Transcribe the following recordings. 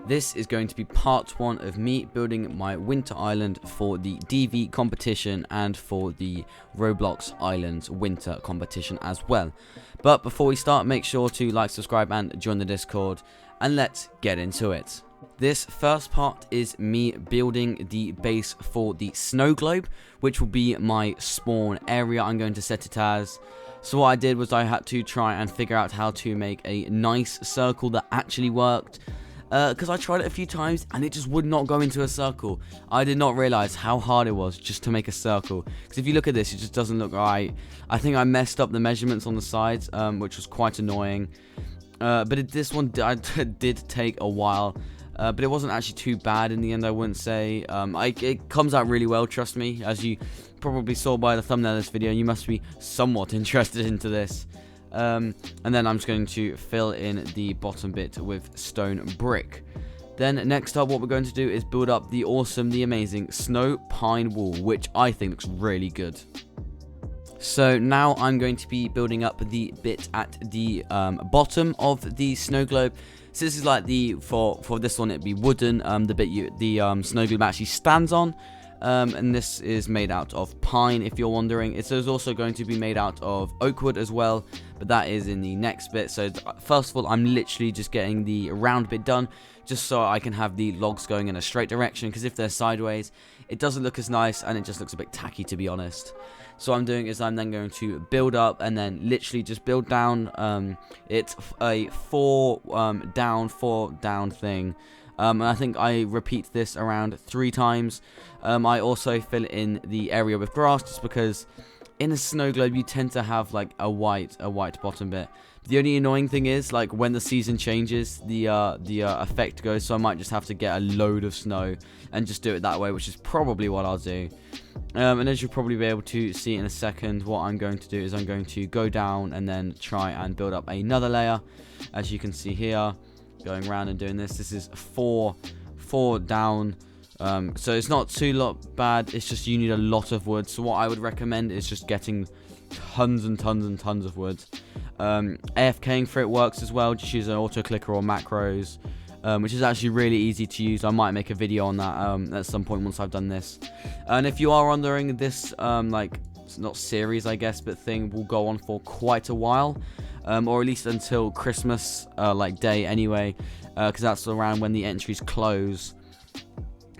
This is going to be part 1 of me building my winter island for the DV competition and for the Roblox Islands winter competition as well. But before we start, make sure to like, subscribe and join the Discord, and let's get into it. This first part is me building the base for the snow globe, which will be my spawn area I'm going to set it as. So what I did was I had to try and figure out how to make a nice circle that actually worked. Because I tried it a few times and it just would not go into a circle. I did not realize how hard it was just to make a circle. Because if you look at this, it just doesn't look right. I think I messed up the measurements on the sides, which was quite annoying. But this one did take a while. But it wasn't actually too bad in the end, I wouldn't say. It comes out really well, trust me. As you probably saw by the thumbnail of this video, you must be somewhat interested into this. And then I'm just going to fill in the bottom bit with stone brick. Then next up, what we're going to do is build up the awesome, the amazing snow pine wall, which I think looks really good. So now I'm going to be building up the bit at the bottom of the snow globe. So this is like for this one it'd be wooden, the bit the snow globe actually stands on. And this is made out of pine, if you're wondering. It is also going to be made out of oak wood as well, but that is in the next bit. So first of all, I'm literally just getting the round bit done, just so I can have the logs going in a straight direction, because if they're sideways, it doesn't look as nice, and it just looks a bit tacky, to be honest. So what I'm doing is I'm then going to build up, and then literally just build down. It's a 4 down thing. And I think I repeat this around 3 times. I also fill in the area with grass, just because in a snow globe you tend to have like a white bottom bit. The only annoying thing is, like, when the season changes, the effect goes. So I might just have to get a load of snow and just do it that way, which is probably what I'll do. And as you'll probably be able to see in a second, what I'm going to do is I'm going to go down and then try and build up another layer, as you can see here. Going around and doing this is 4 down, so it's not too bad. It's just you need a lot of wood. So what I would recommend is just getting tons and tons of wood. AFKing for it works as well. Just use an auto clicker or macros, which is actually really easy to use. I might make a video on that at some point once I've done this. And if you are wondering, this like, it's not series, I guess, but thing will go on for quite a while. Or at least until Christmas like day anyway, because that's around when the entries close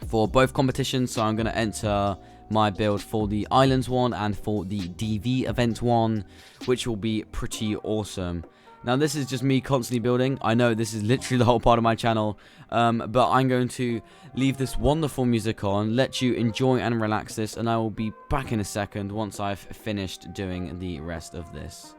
for both competitions. So I'm going to enter my build for the Islands one and for the DV event one, which will be pretty awesome. Now this is just me constantly building. I know this is literally the whole part of my channel, but I'm going to leave this wonderful music on, let you enjoy and relax this, and I will be back in a second once I've finished doing the rest of this.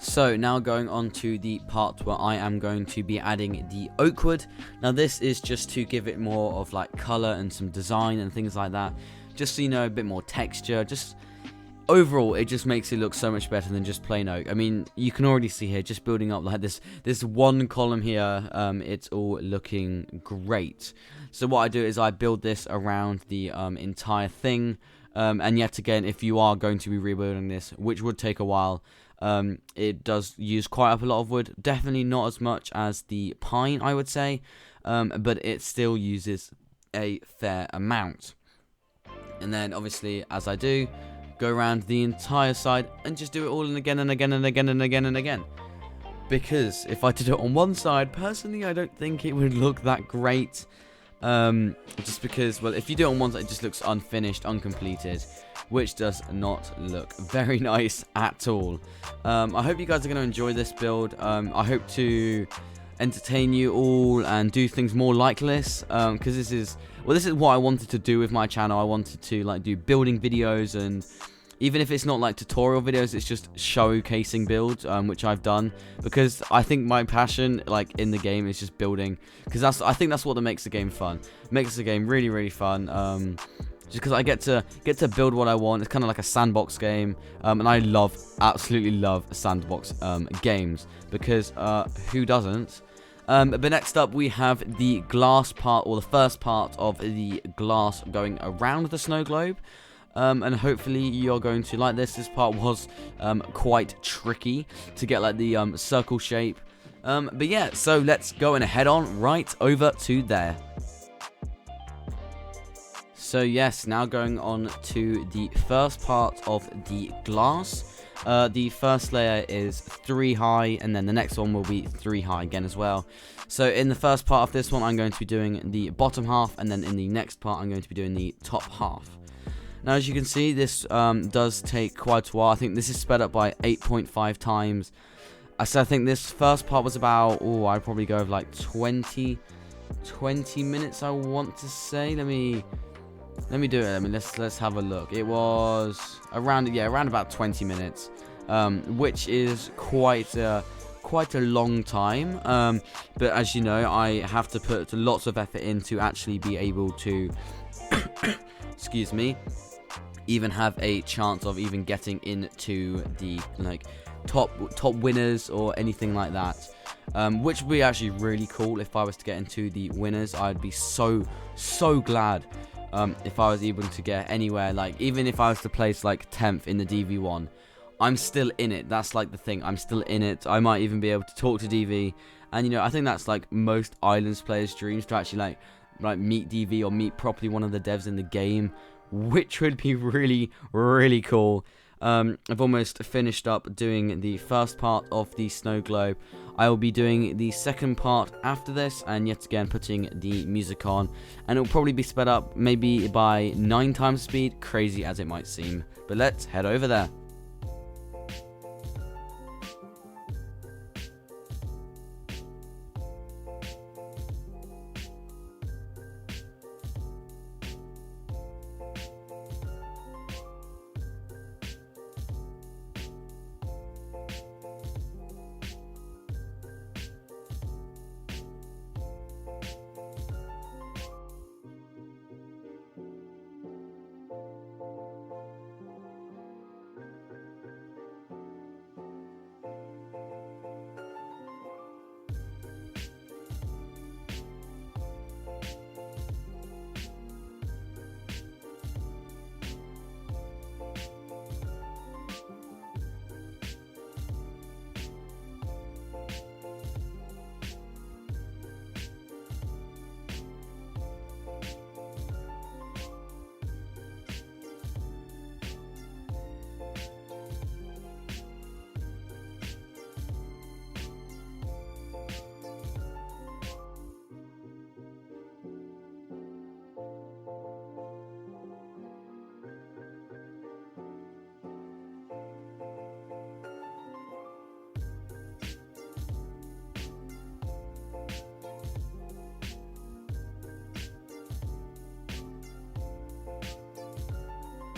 So now going on to the part where I am going to be adding the oak wood. Now this is just to give it more of like color and some design and things like that, just so you know, a bit more texture. Just overall it just makes it look so much better than just plain oak. I mean, you can already see here, just building up like this one column here, it's all looking great. So what I do is I build this around the entire thing, And yet again, if you are going to be rebuilding this, which would take a while, it does use quite up a lot of wood. Definitely not as much as the pine, I would say, but it still uses a fair amount. And then obviously, as I do, go around the entire side and just do it all and again and again and again and again and again. Because if I did it on one side, personally, I don't think it would look that great. Just because, well, if you do it on one side, it just looks unfinished, uncompleted, which does not look very nice at all. I hope you guys are going to enjoy this build. I hope to entertain you all and do things more like this, because this is what I wanted to do with my channel. I wanted to like do building videos, and even if it's not like tutorial videos, it's just showcasing builds, which I've done, because I think my passion like in the game is just building, because I think that's what makes the game fun. It makes the game really, really fun. Just because I get to build what I want. It's kind of like a sandbox game, and I absolutely love sandbox games, because who doesn't? But next up we have the glass part, or the first part of the glass going around the snow globe. And hopefully you're going to like this. This part was quite tricky to get like the circle shape. But yeah, so let's go and head on right over to there. So yes, now going on to the first part of the glass. The first layer is 3 high, and then the next one will be 3 high again as well. So in the first part of this one, I'm going to be doing the bottom half, and then in the next part, I'm going to be doing the top half. Now, as you can see, this does take quite a while. I think this is sped up by 8.5 times. So I think this first part was about, I'd probably go with like 20 minutes, I want to say. Let me do it. Let's have a look. It was around about 20 minutes, which is quite a long time. But as you know, I have to put lots of effort in to actually be able to excuse me, even have a chance of even getting into the like top winners or anything like that, which would be actually really cool. If I was to get into the winners, I'd be so glad. If I was able to get anywhere, like even if I was to place like 10th in the DV1, I'm still in it. That's like the thing, I'm still in it. I might even be able to talk to DV, and you know, I think that's like most Islands players' dreams, to actually like meet DV or meet properly one of the devs in the game, which would be really, really cool. I've almost finished up doing the first part of the snow globe. I will be doing the second part after this, and yet again putting the music on, and it will probably be sped up maybe by 9 times speed, crazy as it might seem. But let's head over there.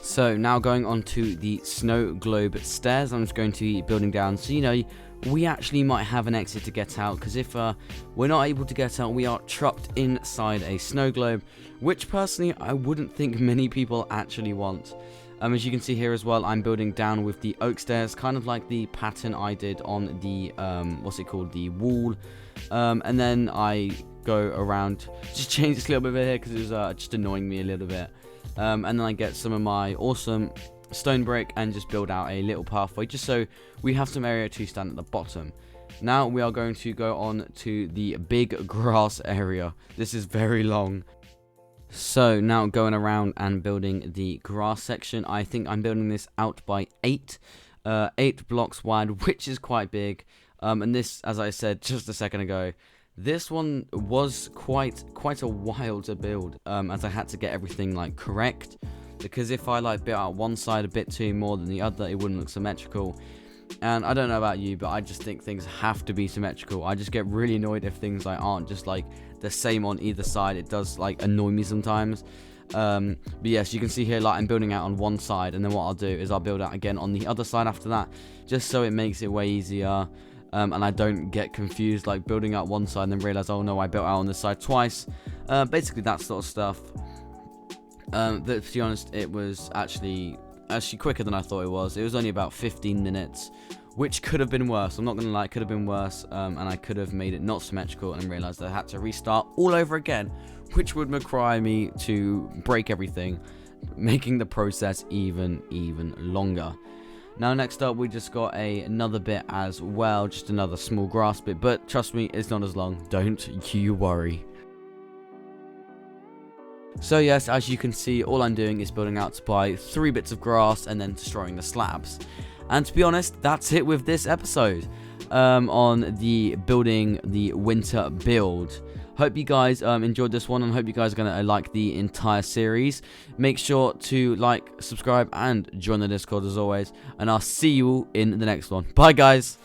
So now going on to the snow globe stairs, I'm just going to be building down, so you know, we actually might have an exit to get out, because if we're not able to get out, we are trapped inside a snow globe, which personally I wouldn't think many people actually want. As you can see here as well, I'm building down with the oak stairs, kind of like the pattern I did on the the wall, and then I go around, just change this a little bit here because it was just annoying me a little bit. and then I get some of my awesome stone brick and just build out a little pathway, just so we have some area to stand at the bottom. Now we are going to go on to the big grass area. This is very long. So now going around and building the grass section, I think I'm building this out by 8 blocks wide, which is quite big. And this, as I said just a second ago, this one was quite a while to build, as I had to get everything like correct, because if I like built out one side a bit too more than the other, it wouldn't look symmetrical. And I don't know about you, but I just think things have to be symmetrical. I just get really annoyed if things like aren't just like the same on either side. It does like annoy me sometimes. But yes, you can see here like I'm building out on one side, and then what I'll do is I'll build out again on the other side after that, just so it makes it way easier. And I don't get confused like building out one side and then realize, oh no, I built out on this side twice. Basically that sort of stuff. But to be honest, it was actually quicker than I thought it was. It was only about 15 minutes, which could have been worse. I'm not gonna lie, it could have been worse. And I could have made it not symmetrical and realized that I had to restart all over again, which would require me to break everything, making the process even longer. Now next up, we just got another bit as well, just another small grass bit, but trust me, it's not as long, don't you worry. So yes, as you can see, all I'm doing is building out to buy 3 bits of grass and then destroying the slabs. And to be honest, that's it with this episode on the building the winter build. Hope you guys enjoyed this one, and hope you guys are going to like the entire series. Make sure to like, subscribe, and join the Discord as always. And I'll see you all in the next one. Bye, guys.